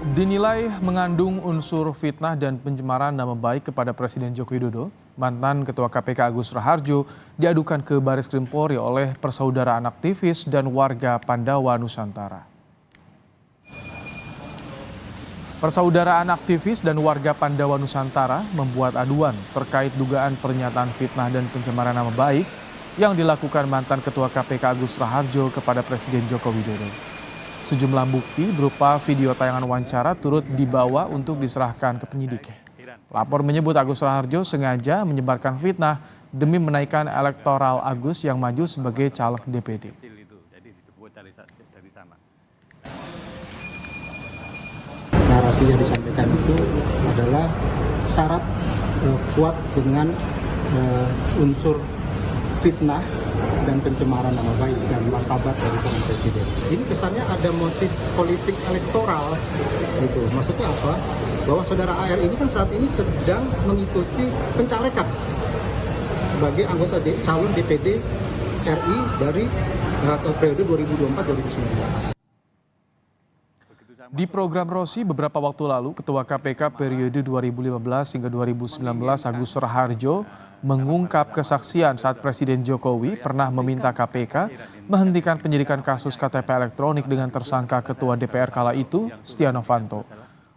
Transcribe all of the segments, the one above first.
Dinilai mengandung unsur fitnah dan pencemaran nama baik kepada Presiden Joko Widodo, mantan Ketua KPK Agus Raharjo diadukan ke Baris Krim Polri oleh persaudaraan aktivis dan warga Pandawa Nusantara. Persaudaraan aktivis dan warga Pandawa Nusantara membuat aduan terkait dugaan pernyataan fitnah dan pencemaran nama baik yang dilakukan mantan Ketua KPK Agus Raharjo kepada Presiden Joko Widodo. Sejumlah bukti berupa video tayangan wawancara turut dibawa untuk diserahkan ke penyidik. Pelapor menyebut Agus Raharjo sengaja menyebarkan fitnah demi menaikkan elektoral Agus yang maju sebagai caleg DPD. Narasi yang disampaikan itu adalah syarat kuat dengan unsur fitnah dan pencemaran nama baik dan martabat dari seorang presiden. Ini kesannya ada motif politik elektoral, gitu. Maksudnya apa? Bahwa saudara AR ini kan saat ini sedang mengikuti pencalekan sebagai anggota calon DPD RI dari periode 2024-2019. Di program Rosi beberapa waktu lalu, Ketua KPK periode 2015 hingga 2019 Agus Raharjo mengungkap kesaksian saat Presiden Jokowi pernah meminta KPK menghentikan penyidikan kasus KTP elektronik dengan tersangka Ketua DPR kala itu, Setia Novanto.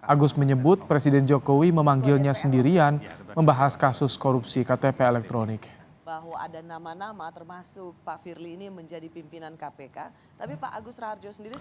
Agus menyebut Presiden Jokowi memanggilnya sendirian membahas kasus korupsi KTP elektronik. Bahwa ada nama-nama termasuk Pak Firly ini menjadi pimpinan KPK, tapi Pak Agus Raharjo sendiri